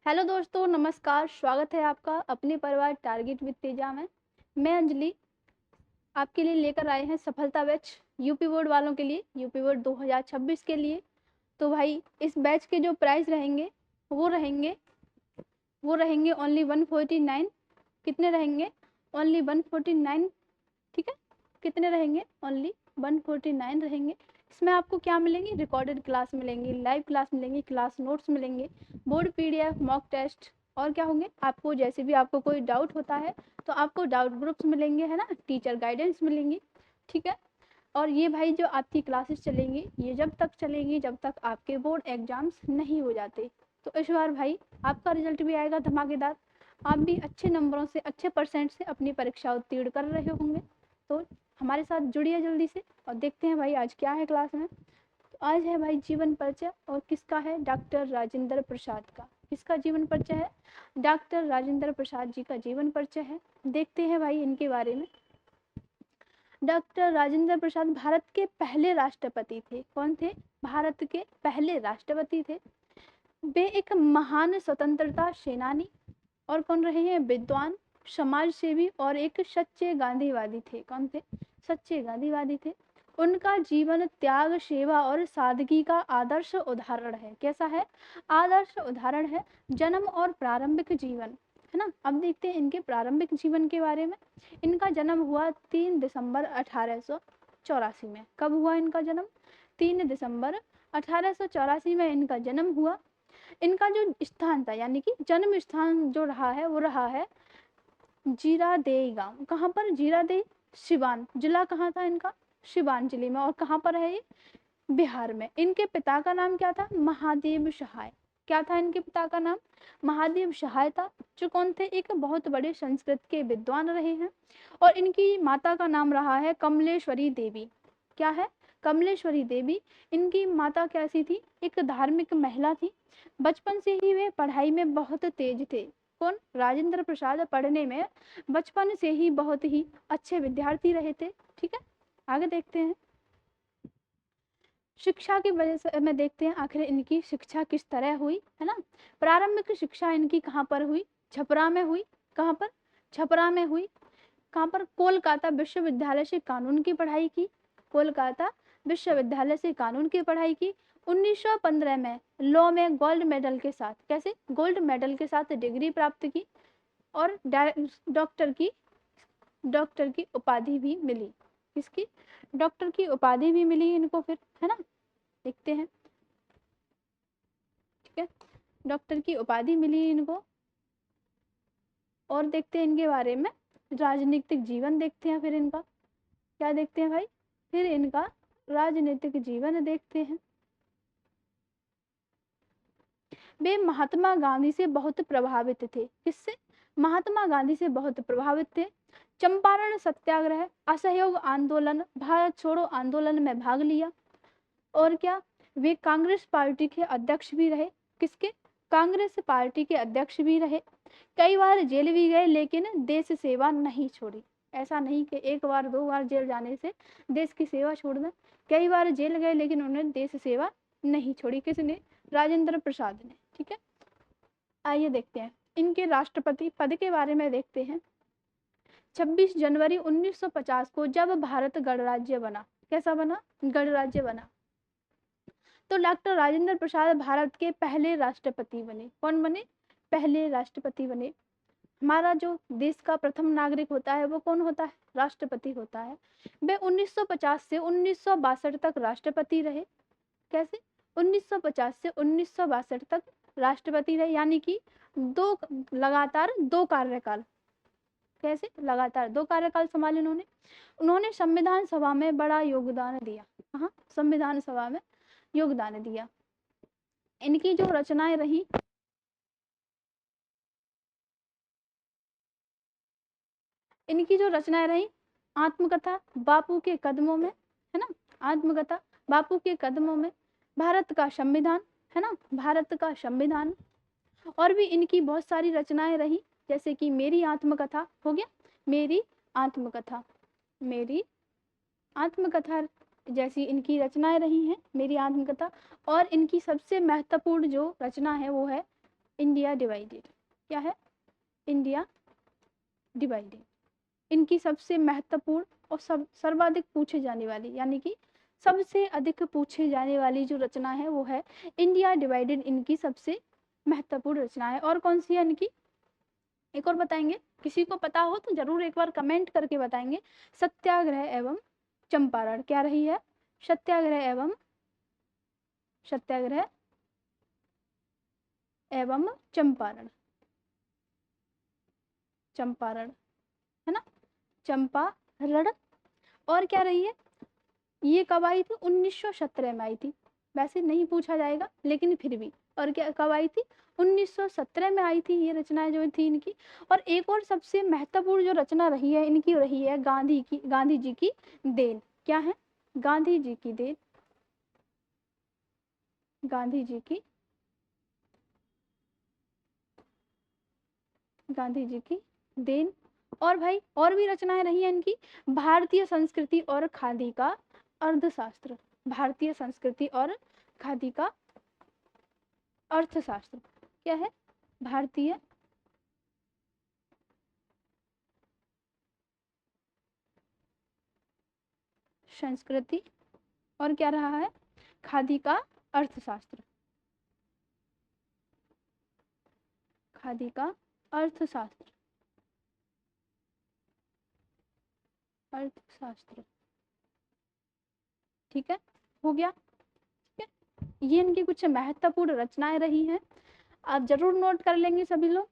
Hello दोस्तों, नमस्कार। स्वागत है आपका अपने परिवार टारगेट विद तेजा में। मैं अंजलि आपके लिए लेकर आए हैं सफलता बैच यूपी बोर्ड वालों के लिए, यूपी बोर्ड 2026 के लिए। तो भाई इस बैच के जो प्राइस रहेंगे वो रहेंगे ओनली 149। कितने रहेंगे? ओनली 149। ठीक है, कितने रहेंगे? ओनली 149 रहेंगे। इसमें आपको क्या मिलेंगी? रिकॉर्डेड क्लास मिलेंगी, लाइव क्लास मिलेंगी, क्लास नोट्स मिलेंगे, बोर्ड पीडीएफ, मॉक टेस्ट और क्या होंगे। आपको जैसे भी आपको कोई डाउट होता है तो आपको डाउट ग्रुप्स मिलेंगे, है ना, टीचर गाइडेंस मिलेंगी। ठीक है, और ये भाई जो आपकी क्लासेस चलेंगी ये जब तक चलेंगी जब तक आपके बोर्ड एग्जाम्स नहीं हो जाते। तो इस बार भाई आपका रिजल्ट भी आएगा धमाकेदार। आप भी अच्छे नंबरों से, अच्छे परसेंट से अपनी परीक्षा उत्तीर्ण कर रहे होंगे। तो हमारे साथ जुड़िए जल्दी से और देखते हैं भाई आज क्या है क्लास में। तो आज है भाई जीवन परिचय, और किसका है? डॉक्टर राजेंद्र प्रसाद का। किसका जीवन परिचय है? डॉक्टर राजेंद्र प्रसाद जी का जीवन परिचय है। देखते हैं भाई इनके बारे में। डॉक्टर राजेंद्र प्रसाद भारत के पहले राष्ट्रपति थे। कौन थे? भारत के पहले राष्ट्रपति थे। वे एक महान स्वतंत्रता सेनानी और कौन रहे हैं? विद्वान, समाज सेवी और एक सच्चे गांधीवादी थे। कौन थे? सच्चे गांधीवादी थे। उनका जीवन त्याग, सेवा और सादगी का आदर्श उदाहरण है। कैसा है? आदर्श उदाहरण है। जन्म और प्रारंभिक जीवन, है ना। अब देखते हैं इनके प्रारंभिक जीवन के बारे में। इनका जन्म हुआ 3 दिसंबर 1884 में। कब हुआ इनका जन्म? 3 दिसंबर 1884 में इनका जन्म हुआ। इनका जो स्थान था, यानी कि जन्म स्थान जो रहा है वो रहा है जीरादेई गांव। कहाँ पर? जीरादेई, सिवान जिला। कहाँ था इनका? सिवान जिले में। और कहाँ पर है ये? बिहार में। इनके पिता का नाम क्या था? महादेव सहाय। क्या था इनके पिता का नाम? महादेव सहाय था, जो कौन थे? एक बहुत बड़े संस्कृत के विद्वान रहे हैं। और इनकी माता का नाम रहा है कमलेश्वरी देवी। क्या है? कमलेश्वरी देवी। इनकी माता कैसी थी? एक धार्मिक महिला थी। बचपन से ही वे पढ़ाई में बहुत तेज थे। कौन? राजेंद्र प्रसाद पढ़ने में बचपन से ही बहुत ही अच्छे विद्यार्थी रहे थे। ठीक है, आगे देखते हैं। शिक्षा की वजह से में देखते हैं आखिर इनकी शिक्षा किस तरह हुई, है ना। प्रारंभिक शिक्षा इनकी कहाँ पर हुई? छपरा में हुई। कहाँ पर? छपरा में हुई। कहाँ पर? कोलकाता विश्वविद्यालय से कानून की पढ़ाई की। कोलकाता विश्वविद्यालय से कानून की पढ़ाई की। 1915 में लॉ में गोल्ड मेडल के साथ, कैसे? गोल्ड मेडल के साथ डिग्री प्राप्त की। और डॉक्टर की उपाधि भी मिली। किसकी? डॉक्टर की उपाधि भी मिली इनको फिर, है ना। देखते हैं। ठीक है, डॉक्टर की उपाधि मिली इनको। और देखते हैं इनके बारे में। राजनीतिक जीवन देखते हैं फिर इनका। क्या देखते हैं भाई? फिर इनका राजनीतिक जीवन देखते हैं। वे महात्मा गांधी से बहुत प्रभावित थे। किससे? महात्मा गांधी से बहुत प्रभावित थे। चंपारण सत्याग्रह, असहयोग आंदोलन, भारत छोड़ो आंदोलन में भाग लिया। और क्या? वे कांग्रेस पार्टी के अध्यक्ष भी रहे। किसके? कांग्रेस पार्टी के अध्यक्ष भी रहे। कई बार जेल भी गए लेकिन देश सेवा नहीं छोड़ी। ऐसा नहीं कि एक बार दो बार जेल जाने से देश की सेवा छोड़ दें। कई बार जेल गए लेकिन उन्होंने देश सेवा नहीं छोड़ी। किसने? राजेंद्र प्रसाद ने। ठीक है, आइए देखते हैं इनके राष्ट्रपति पद के बारे में। देखते हैं 26 जनवरी 1950 को जब भारत गणराज्य बना। कैसा बना? गणराज्य बना। तो डॉक्टर राजेंद्र प्रसाद भारत के पहले राष्ट्रपति बने। कौन बने? पहले राष्ट्रपति बने। हमारा जो देश का प्रथम नागरिक होता है वो कौन होता है? राष्ट्रपति होता है। वे 1950 से 1962 तक राष्ट्रपति रहे। कैसे? 1950 से 1962 तक राष्ट्रपति रहे, यानी कि लगातार दो कार्यकाल। कैसे? लगातार दो कार्यकाल संभाले उन्होंने। उन्होंने संविधान सभा में बड़ा योगदान दिया। हाँ, संविधान सभा में योगदान दिया। इनकी जो रचनाएं रही, आत्मकथा बापू के कदमों में, है ना। आत्मकथा बापू के कदमों में, भारत का संविधान, है ना, भारत का संविधान। और भी इनकी बहुत सारी रचनाएं रही, जैसे कि मेरी आत्मकथा हो गया। मेरी आत्मकथा, मेरी आत्मकथा जैसी इनकी रचनाएं रही हैं, मेरी आत्मकथा। और इनकी सबसे महत्वपूर्ण जो रचना है वो है इंडिया डिवाइडेड, क्या है, इंडिया डिवाइडेड। इनकी सबसे महत्वपूर्ण और सर्वाधिक पूछे जाने वाली, यानी कि सबसे अधिक पूछे जाने वाली जो रचना है वो है इंडिया डिवाइडेड, इनकी सबसे महत्वपूर्ण रचना है। और कौन सी है इनकी, एक और बताएंगे, किसी को पता हो तो जरूर एक बार कमेंट करके बताएंगे। सत्याग्रह एवं चंपारण, क्या रही है, सत्याग्रह एवं चंपारण, चंपारण है ना, चंपारण। और क्या रही है, ये कब आई थी, 1917 में आई थी। वैसे नहीं पूछा जाएगा लेकिन फिर भी, और क्या कब आई थी, 1917 में आई थी ये रचनाएं जो थी इनकी। और एक और सबसे महत्वपूर्ण जो रचना रही है इनकी, रही है गांधी जी की देन। क्या है, गांधी जी की देन, गांधी जी की देन। और भाई और भी रचनाएं रही हैं इनकी, भारतीय संस्कृति और खादी का अर्थशास्त्र, भारतीय संस्कृति और खादी का अर्थशास्त्र, क्या है, भारतीय संस्कृति और क्या रहा है, खादी का अर्थशास्त्र, खादी का अर्थशास्त्र, अर्थशास्त्र। ठीक है, हो गया। ठीक है, ये इनकी कुछ महत्वपूर्ण रचनाएं रही हैं, आप जरूर नोट कर लेंगे सभी लोग।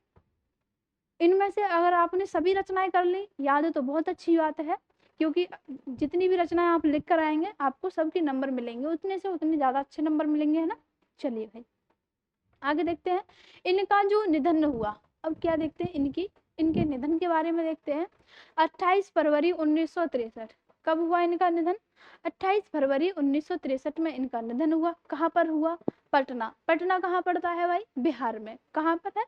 इनमें से अगर आपने सभी रचनाएं कर ली याद है तो बहुत अच्छी बात है, क्योंकि जितनी भी रचनाएं आप लिख कर आएंगे आपको सबके नंबर मिलेंगे, उतने से उतने ज़्यादा अच्छे नंबर मिलेंगे, है ना। चलिए भाई आगे देखते हैं इनका जो निधन हुआ। अब क्या देखते हैं इनके निधन के बारे में देखते हैं। 28 फरवरी 1963, कब हुआ इनका निधन, 28 फरवरी 1963 में इनका निधन हुआ। कहाँ पर हुआ, पटना। पटना कहाँ पड़ता है भाई, बिहार में। कहाँ पर है,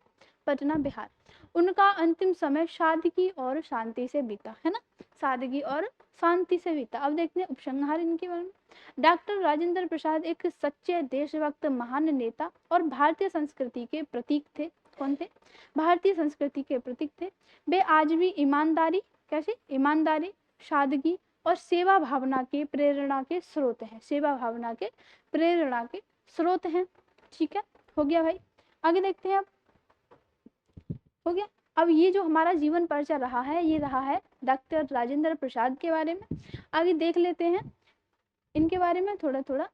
पटना, बिहार। उनका अंतिम समय सादगी और शांति से बीता, है ना, सादगी और शांति से बीता। अब देखते हैं उपसंहार इनके बारे में। डॉक्टर राजेंद्र प्रसाद एक सच्चे देशभक्त महान नेता और भारतीय संस्कृति के प्रतीक थे। कौन थे, भारतीय संस्कृति के प्रतीक थे। वे आज भी ईमानदारी, कैसे, ईमानदारी, सादगी और सेवा भावना के प्रेरणा के स्रोत हैं, सेवा भावना के प्रेरणा के स्रोत हैं। ठीक है, हो गया भाई। आगे देखते हैं, अब हो गया। अब ये जो हमारा जीवन परिचय रहा है ये रहा है डॉक्टर राजेंद्र प्रसाद के बारे में। आगे देख लेते हैं इनके बारे में थोड़ा थोड़ा।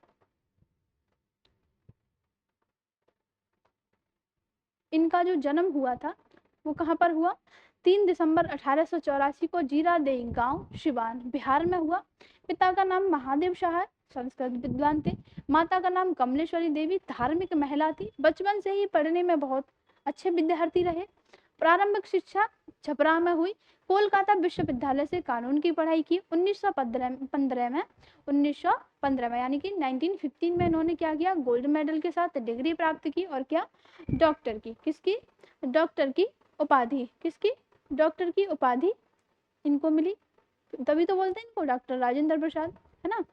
इनका जो जन्म हुआ था वो कहाँ पर हुआ, 3 दिसंबर 1884 को जीरादेई गांव सिवान बिहार में हुआ। पिता का नाम महादेव शाह है, संस्कृत विद्वान थे। माता का नाम कमलेश्वरी देवी, धार्मिक महिला थी। बचपन से ही पढ़ने में बहुत अच्छे विद्यार्थी रहे। प्रारंभिक शिक्षा छपरा में हुई। कोलकाता विश्वविद्यालय से कानून की पढ़ाई की। 1915 में यानी कि 1915 में इन्होंने क्या किया, गोल्ड मेडल के साथ डिग्री प्राप्त की। और क्या, डॉक्टर की, किसकी, डॉक्टर की उपाधि, किसकी, डॉक्टर की उपाधि इनको मिली। तभी तो बोलते हैं इनको डॉक्टर राजेंद्र प्रसाद, है ना।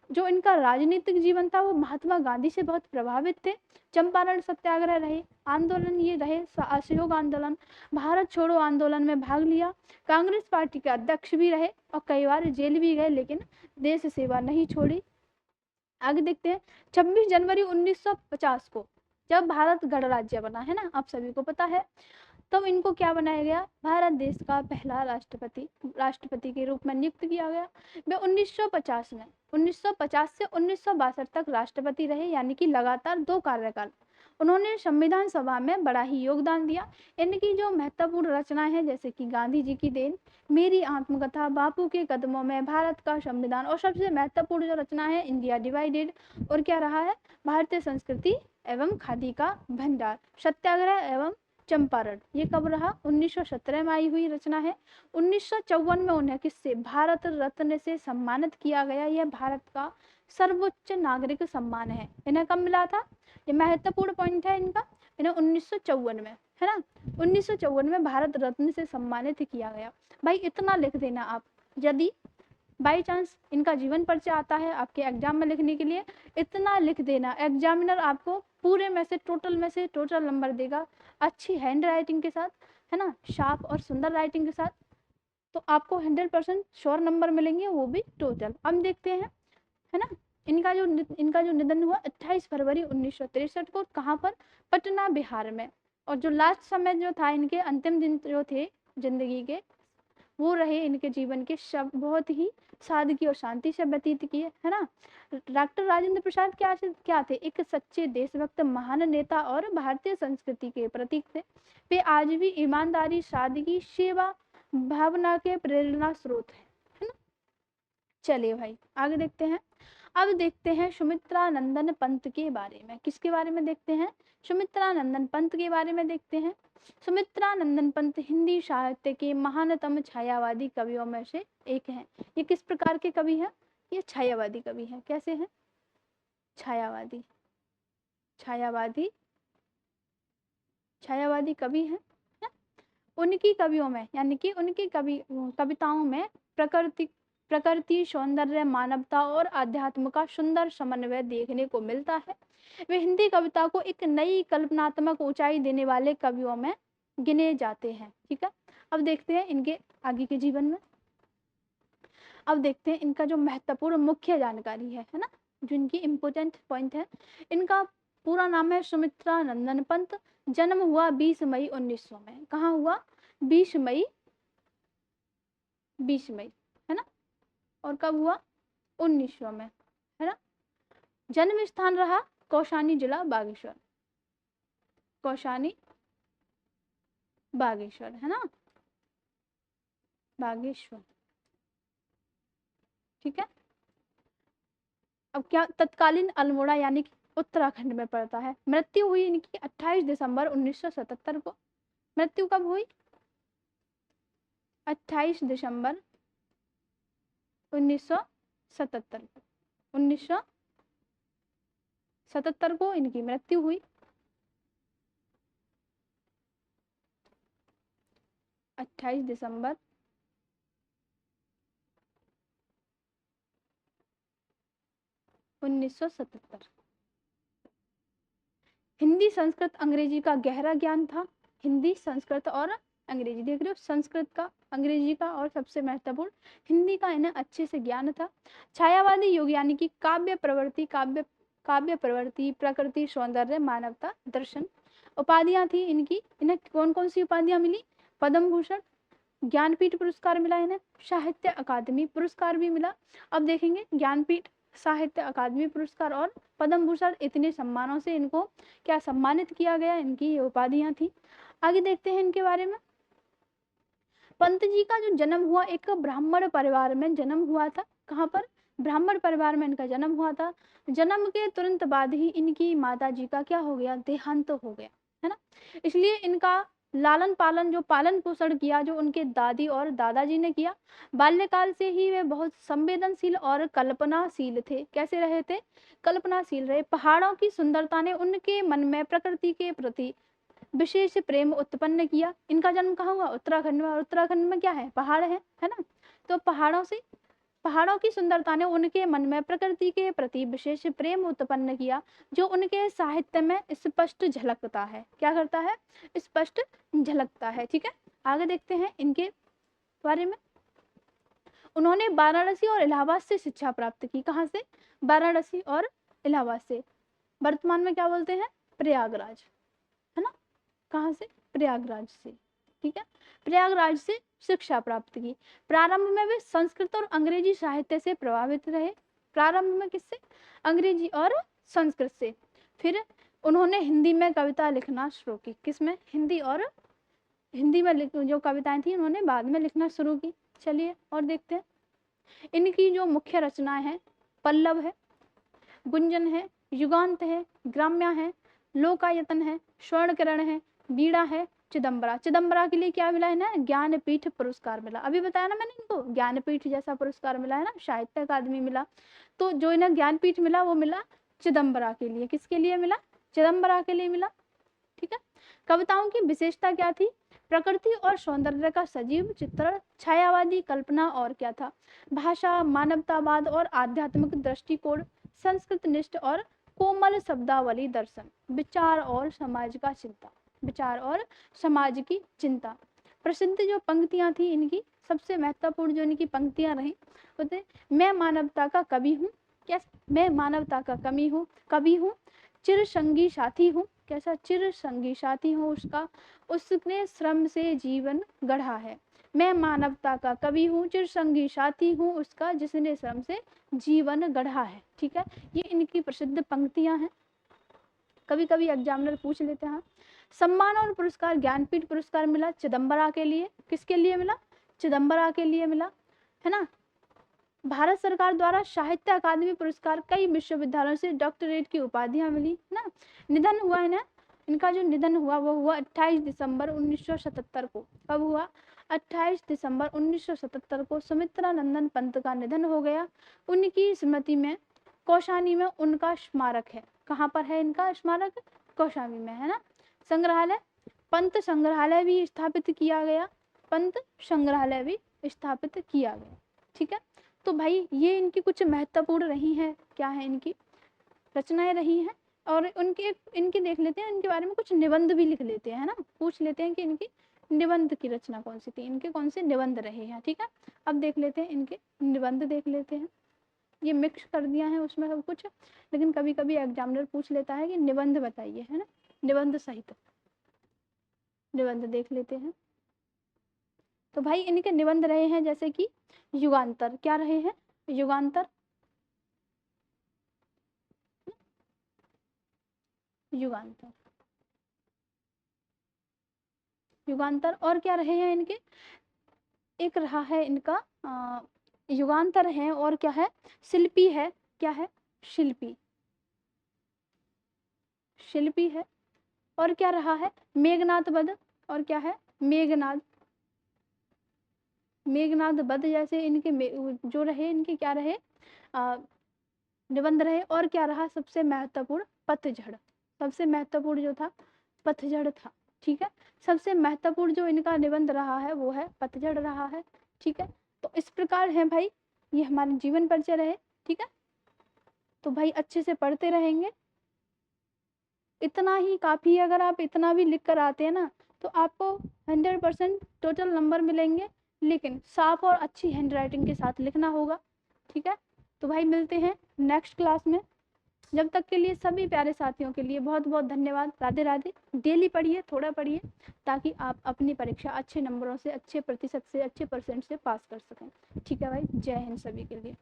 जो इनका राजनीतिक जीवन था वो महात्मा गांधी से बहुत प्रभावित थे। चंपारण सत्याग्रह रहे, आंदोलन ये रहे, असहयोग आंदोलन, भारत छोड़ो आंदोलन में भाग लिया। कांग्रेस पार्टी के अध्यक्ष भी रहे और कई बार जेल भी गए, लेकिन देश सेवा नहीं छोड़ी। आगे देखते हैं 26 जनवरी 1950 को जब भारत गणराज्य बना, है ना, आप सभी को पता है, तब इनको क्या बनाया गया, भारत देश का पहला राष्ट्रपति के रूप में नियुक्त किया गया। वे 1950 से 1962 तक राष्ट्रपति रहे, यानी कि लगातार 2 कार्यकाल। उन्होंने संविधान सभा में बड़ा ही योगदान दिया। इनकी जो महत्वपूर्ण रचनाएं हैं जैसे कि गांधी जी की देन, मेरी आत्मकथा, बापू के कदमों में, भारत का संविधान, और सबसे महत्वपूर्ण जो रचना है इंडिया डिवाइडेड, और क्या रहा है, भारतीय संस्कृति एवं खादी का भंडार, सत्याग्रह एवं चंपारण। ये कब रहा, 1917 में आई हुई रचना है। 1954 में उन्हें किससे, भारत रत्न से सम्मानित किया गया। यह भारत का सर्वोच्च नागरिक सम्मान है। इन्हें कब मिला था, ये महत्वपूर्ण पॉइंट है इनका, इन्हें 1954 में, है ना, 1954 में भारत रत्न से सम्मानित किया गया। भाई इतना लिख देना आप, यदि बाई चांस इनका जीवन परिचय आता है आपके एग्जाम में लिखने के लिए, इतना लिख देना, एग्जामिनर आपको पूरे में से टोटल नंबर देगा अच्छी हैंड राइटिंग के साथ, है ना, शार्प और सुंदर राइटिंग के साथ, तो आपको 100% श्योर नंबर मिलेंगे, वो भी टोटल। अब देखते हैं, है ना, इनका जो निधन हुआ 28 फरवरी 1963 को, कहाँ पर, पटना बिहार में। और जो लास्ट समय जो था, इनके अंतिम दिन जो थे जिंदगी के, वो रहे इनके जीवन के शब्द बहुत ही सादगी और शांति से व्यतीत किए, है ना। डॉक्टर राजेंद्र प्रसाद क्या थे, एक सच्चे देशभक्त महान नेता और भारतीय संस्कृति के प्रतीक थे। वे आज भी ईमानदारी, सादगी, सेवा भावना के प्रेरणा स्रोत है ना। चलिए भाई आगे देखते हैं। अब देखते हैं सुमित्रा नंदन पंत के बारे में। किसके बारे में देखते हैं, सुमित्रा नंदन पंत के बारे में देखते हैं। सुमित्रा नंदन पंत हिंदी साहित्य के महानतम छायावादी कवियों में से एक हैं। ये किस प्रकार के कवि हैं, ये छायावादी कवि हैं। कैसे हैं, छायावादी, छायावादी, छायावादी कवि हैं। उनकी कवियों में, यानी कि उनकी कविताओं में प्रकृति, सौंदर्य, मानवता और अध्यात्म का सुंदर समन्वय देखने को मिलता है। वे हिंदी कविता को एक नई कल्पनात्मक ऊंचाई देने वाले कवियों में गिने जाते हैं। ठीक है, अब देखते हैं इनके आगे के जीवन में। अब देखते हैं इनका जो महत्वपूर्ण मुख्य जानकारी है ना, जो इनकी इम्पोर्टेंट पॉइंट है। इनका पूरा नाम है सुमित्रा नंदन पंत। जन्म हुआ 20 मई 1900 में। कहाँ हुआ, 20 मई, 20 मई, है ना। और कब हुआ, 1900 में, है ना। जन्म स्थान रहा कौशानी जिला बागेश्वर, कौशानी बागेश्वर, है ना, बागेश्वर। ठीक है, अब क्या, तत्कालीन अल्मोड़ा यानी कि उत्तराखंड में पड़ता है। मृत्यु हुई इनकी 28 दिसंबर 1977 को। मृत्यु कब हुई, 28 दिसंबर 1977 को, 1977 को इनकी मृत्यु हुई। 28 दिसंबर 1977। हिंदी, संस्कृत, अंग्रेजी का गहरा ज्ञान था। हिंदी, संस्कृत और अंग्रेजी, देख रहे हो, संस्कृत का, अंग्रेजी का और सबसे महत्वपूर्ण हिंदी का इन्हें अच्छे से ज्ञान था। छायावादी युग यानी कि काव्य प्रवृत्ति, प्रकृति, सौंदर्य, मानवता, दर्शन। उपाधियां थी इनकी, इन्हें कौन कौन सी उपाधियां मिली, पद्म भूषण, ज्ञानपीठ पुरस्कार मिला इन्हें, साहित्य अकादमी पुरस्कार भी मिला। अब देखेंगे ज्ञानपीठ, साहित्य अकादमी पुरस्कार और पद्म भूषण, इतने सम्मानों से इनको क्या सम्मानित किया गया, इनकी ये उपाधियां थी। आगे देखते हैं इनके बारे में। पंत जी का जो जन्म हुआ एक ब्राह्मण परिवार में जन्म हुआ था। कहाँ पर, ब्राह्मण परिवार में इनका जन्म हुआ था। जन्म के तुरंत बाद ही इनकी माता जी का क्या हो गया, देहांत हो गया, है ना। इसलिए इनका लालन पालन, जो पालन पोषण किया, जो उनके दादी और दादाजी ने किया। बाल्यकाल से ही वे बहुत संवेदनशील और कल्पनाशील थे। कैसे रहे थे, कल्पनाशील रहे। पहाड़ों की सुंदरता ने उनके मन में प्रकृति के प्रति विशेष प्रेम उत्पन्न किया। इनका जन्म कहाँ हुआ, उत्तराखंड में, और उत्तराखंड में क्या है, पहाड़ है ना। तो पहाड़ों की सुंदरता ने उनके मन में प्रकृति के प्रति विशेष प्रेम उत्पन्न किया, जो उनके साहित्य में स्पष्ट झलकता है। क्या करता है, स्पष्ट झलकता है। ठीक है, आगे देखते हैं इनके बारे में। उन्होंने वाराणसी और इलाहाबाद से शिक्षा प्राप्त की। कहाँ से, वाराणसी और इलाहाबाद से। वर्तमान में क्या बोलते हैं, प्रयागराज, है ना। कहाँ से, प्रयागराज से। ठीक है, प्रयागराज से शिक्षा प्राप्त की। प्रारंभ में वे संस्कृत और अंग्रेजी साहित्य से प्रभावित रहे। प्रारंभ में किससे, अंग्रेजी और संस्कृत से। फिर उन्होंने हिंदी में कविता लिखना शुरू की। किसमें, हिंदी, और हिंदी में जो कविताएं थी उन्होंने बाद में लिखना शुरू की। चलिए और देखते हैं इनकी जो मुख्य रचनाएं हैं। पल्लव है, गुंजन है, युगांत है, ग्राम्या है, लोकायतन है, स्वर्ण किरण है, वीणा है, चिदम्बरा। चिदम्बरा के लिए क्या मिला है ना, ज्ञानपीठ पुरस्कार मिला। अभी बताया ना मैंने इनको, ज्ञानपीठ जैसा पुरस्कार मिला है ना, साहित्य अकादमी मिला। तो जो इन्हें ज्ञानपीठ मिला वो मिला चिदम्बरा के लिए। किसके लिए मिला, चिदम्बरा के लिए मिला। ठीक है, कविताओं की विशेषता क्या थी, प्रकृति और सौंदर्य का सजीव चित्रण, छायावादी कल्पना, और क्या था, भाषा, मानवतावाद और आध्यात्मिक दृष्टिकोण, संस्कृत निष्ठ और कोमल शब्दावली दर्शन, विचार और समाज का चिंता, विचार और समाज की चिंता। प्रसिद्ध जो पंक्तियां थी इनकी, सबसे महत्वपूर्ण जो इनकी पंक्तियां रही, बोलते मैं मानवता का कवि हूँ, क्या मैं मानवता का कवि हूँ, चिर संगी साथी हूँ, कैसा चिर संगी साथी हूँ उसका, उसने श्रम से जीवन गढ़ा है। मैं मानवता का कवि हूँ, चिर संगी साथी हूँ उसका, जिसने श्रम से जीवन गढ़ा है। ठीक है, ये इनकी प्रसिद्ध पंक्तियां हैं, कभी कभी एग्जामिनर पूछ लेते हैं। सम्मान और पुरस्कार, ज्ञानपीठ पुरस्कार मिला चिदम्बरा के लिए, किसके लिए मिला, चिदम्बरा के लिए मिला, है ना। भारत सरकार द्वारा साहित्य अकादमी पुरस्कार, कई विश्वविद्यालयों से डॉक्टरेट की उपाधियां मिली ना। निधन हुआ है ना, इनका जो निधन हुआ वो हुआ 28 दिसंबर 1977 को। कब हुआ, 28 दिसंबर 1977 को सुमित्रा नंदन पंत का निधन हो गया। उनकी स्मृति में कौशानी में उनका स्मारक है। कहाँ पर है इनका स्मारक, कौशानी में, है ना। संग्रहालय, पंत संग्रहालय भी स्थापित किया गया, पंत संग्रहालय भी स्थापित किया गया। ठीक है, तो भाई ये इनकी कुछ महत्वपूर्ण रही हैं, क्या है इनकी रचनाएं रही हैं। और उनके इनकी देख लेते हैं, इनके बारे में कुछ निबंध भी लिख लेते हैं, है ना, पूछ लेते हैं कि इनकी निबंध की रचना कौन सी थी, इनके कौन से निबंध रहे हैं। ठीक है, अब देख लेते हैं इनके निबंध, देख लेते हैं। ये मिक्स कर दिया है उसमें सब कुछ, लेकिन कभी कभी एग्जामिनर पूछ लेता है कि निबंध बताइए, है ना, निबंध सहित निबंध देख लेते हैं। तो भाई इनके निबंध रहे हैं जैसे कि युगांतर, क्या रहे हैं, युगांतर, युगांतर, युगांतर। और क्या रहे हैं इनके, एक रहा है इनका युगांतर है, और क्या है, शिल्पी है, क्या है, शिल्पी, शिल्पी है। और क्या रहा है, मेघनाद वध, और क्या है, मेघनाद, मेघनाद वध जैसे इनके जो रहे, इनके क्या रहे निबंध रहे। और क्या रहा सबसे महत्वपूर्ण, पतझड़, सबसे महत्वपूर्ण जो था पतझड़ था। ठीक है, सबसे महत्वपूर्ण जो इनका निबंध रहा है वो है पतझड़ रहा है। ठीक है, तो इस प्रकार है भाई, ये हमारे जीवन परिचय रहे। ठीक है, तो भाई अच्छे से पढ़ते रहेंगे, इतना ही काफ़ी है। अगर आप इतना भी लिख कर आते हैं ना तो आपको 100% टोटल नंबर मिलेंगे, लेकिन साफ और अच्छी हैंड राइटिंग के साथ लिखना होगा। ठीक है, तो भाई मिलते हैं नेक्स्ट क्लास में। जब तक के लिए सभी प्यारे साथियों के लिए बहुत बहुत धन्यवाद। राधे राधे। डेली पढ़िए, थोड़ा पढ़िए, ताकि आप अपनी परीक्षा अच्छे नंबरों से, अच्छे प्रतिशत से, अच्छे परसेंट से पास कर सकें। ठीक है भाई, जय हिंद सभी के लिए।